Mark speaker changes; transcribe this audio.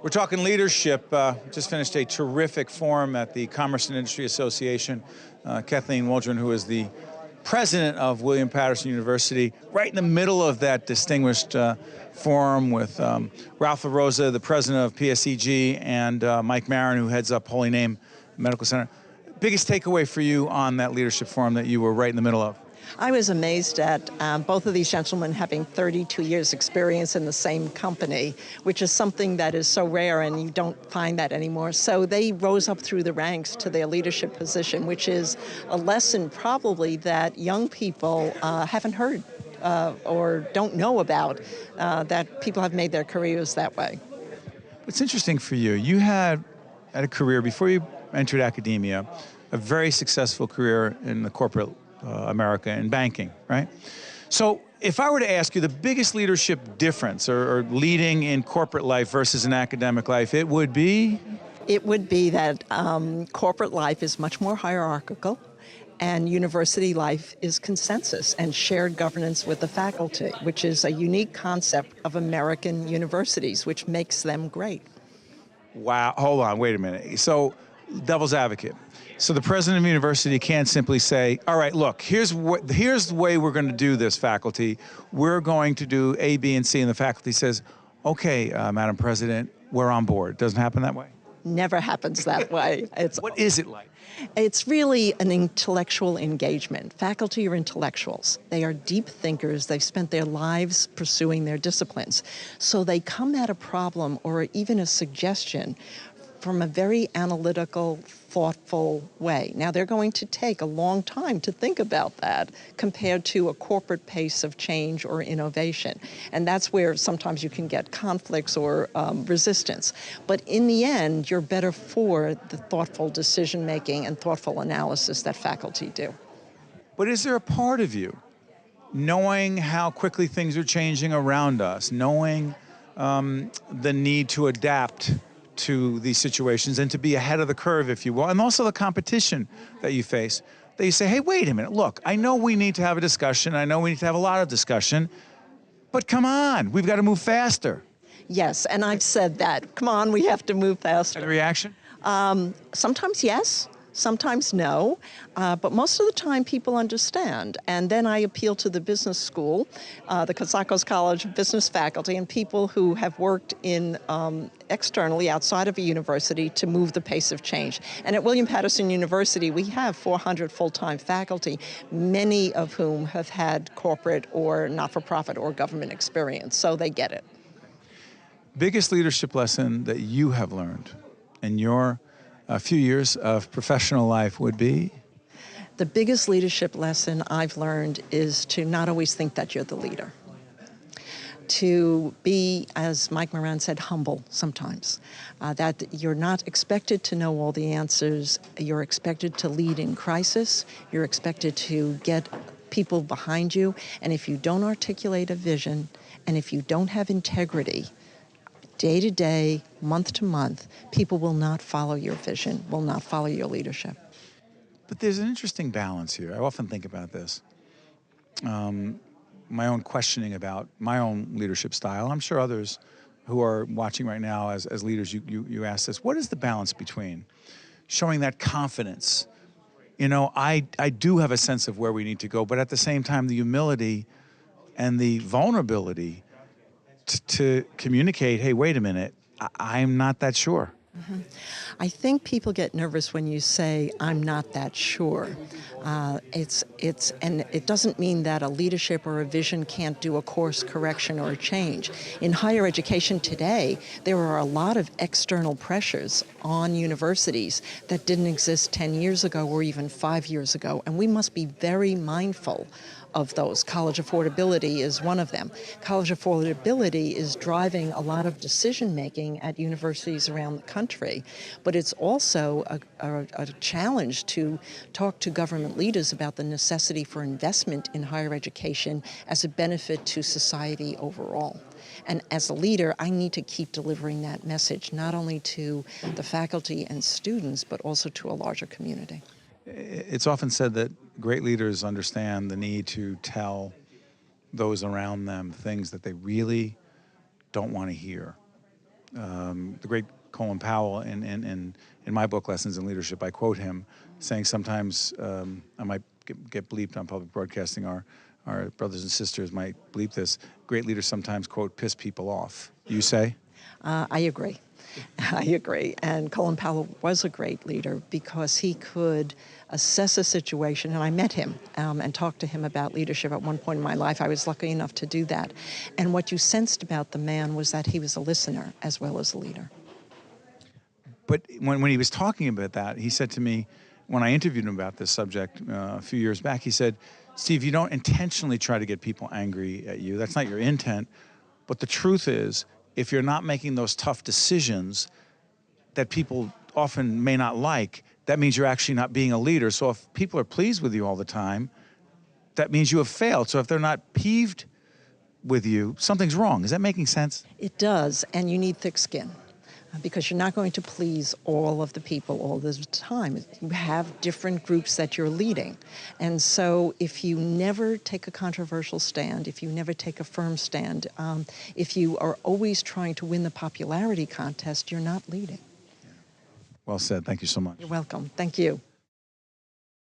Speaker 1: We're talking leadership. Just finished a terrific forum at the Commerce and Industry Association. Kathleen Waldron, who is the president of William Paterson University, right in the middle of that distinguished forum with Ralph LaRosa, the president of PSEG, and Mike Marin, who heads up Holy Name Medical Center. Biggest takeaway for you on that leadership forum that you were right in the middle of?
Speaker 2: I was amazed at both of these gentlemen having 32 years experience in the same company, which is something that is so rare and you don't find that anymore. So they rose up through the ranks to their leadership position, which is a lesson probably that young people haven't heard or don't know about, that people have made their careers that way.
Speaker 1: What's interesting for you, you had a career before you entered academia, a very successful career in the corporate America in banking, right? So if I were to ask you the biggest leadership difference or leading in corporate life versus an academic life, it would be?
Speaker 2: It would be that corporate life is much more hierarchical and university life is consensus and shared governance with the faculty, which is a unique concept of American universities, which makes them great.
Speaker 1: Wow, hold on, wait a minute. So, devil's advocate. So the president of the university can't simply say, all right, look, here's the way we're going to do this, faculty. We're going to do A, B, and C, and the faculty says, okay, Madam President, we're on board. Doesn't happen that way?
Speaker 2: Never happens that way.
Speaker 1: What is it like?
Speaker 2: It's really an intellectual engagement. Faculty are intellectuals. They are deep thinkers. They've spent their lives pursuing their disciplines. So they come at a problem or even a suggestion from a very analytical, thoughtful way. Now, they're going to take a long time to think about that compared to a corporate pace of change or innovation. And that's where sometimes you can get conflicts or resistance. But in the end, you're better for the thoughtful decision-making and thoughtful analysis that faculty do.
Speaker 1: But is there a part of you, knowing how quickly things are changing around us, knowing the need to adapt to these situations and to be ahead of the curve, if you will, and also the competition that you face, that you say, hey, wait a minute, look, I know we need to have a discussion, I know we need to have a lot of discussion, but come on, we've got to move faster.
Speaker 2: Yes, and I've said that. Come on, we have to move faster.
Speaker 1: The reaction?
Speaker 2: Sometimes yes. Sometimes no, but most of the time people understand. And then I appeal to the business school, the Cotsacos College business faculty, and people who have worked in externally outside of a university to move the pace of change. And at William Paterson University, we have 400 full-time faculty, many of whom have had corporate or not-for-profit or government experience, so they get it.
Speaker 1: Biggest leadership lesson that you have learned in your a few years of professional life would be?
Speaker 2: The biggest leadership lesson I've learned is to not always think that you're the leader. To be, as Mike Moran said, humble sometimes. That you're not expected to know all the answers. You're expected to lead in crisis. You're expected to get people behind you. And if you don't articulate a vision, and if you don't have integrity, day to day, month to month, people will not follow your vision, will not follow your leadership.
Speaker 1: But there's an interesting balance here. I often think about this. My own questioning about my own leadership style. I'm sure others who are watching right now as leaders, you ask this, what is the balance between showing that confidence? You know, I do have a sense of where we need to go, but at the same time, the humility and the vulnerability to communicate, hey, wait a minute, I'm not that sure.
Speaker 2: Mm-hmm. I think people get nervous when you say, I'm not that sure. And it doesn't mean that a leadership or a vision can't do a course correction or a change. In higher education today, there are a lot of external pressures on universities that didn't exist 10 years ago or even 5 years ago, and we must be very mindful of those. College affordability is one of them. College affordability is driving a lot of decision-making at universities around the country, but it's also a challenge to talk to government leaders about the necessity for investment in higher education as a benefit to society overall. And as a leader, I need to keep delivering that message, not only to the faculty and students, but also to a larger community.
Speaker 1: It's often said that great leaders understand the need to tell those around them things that they really don't want to hear. The great Colin Powell in my book, Lessons in Leadership, I quote him saying sometimes, I might get bleeped on public broadcasting, our brothers and sisters might bleep this, great leaders sometimes, quote, piss people off. You say?
Speaker 2: I agree. I agree. And Colin Powell was a great leader because he could assess a situation, and I met him and talked to him about leadership at one point in my life. I was lucky enough to do that. And what you sensed about the man was that he was a listener as well as a leader.
Speaker 1: But when he was talking about that, he said to me, when I interviewed him about this subject a few years back, he said, Steve, you don't intentionally try to get people angry at you. That's not your intent. But the truth is, if you're not making those tough decisions that people often may not like, that means you're actually not being a leader. So if people are pleased with you all the time, that means you have failed. So if they're not peeved with you, something's wrong. Is that making sense?
Speaker 2: It does, and you need thick skin because you're not going to please all of the people all the time. You have different groups that you're leading. And so if you never take a controversial stand, if you never take a firm stand, if you are always trying to win the popularity contest, you're not leading.
Speaker 1: Well said. Thank you so much.
Speaker 2: You're welcome. Thank you.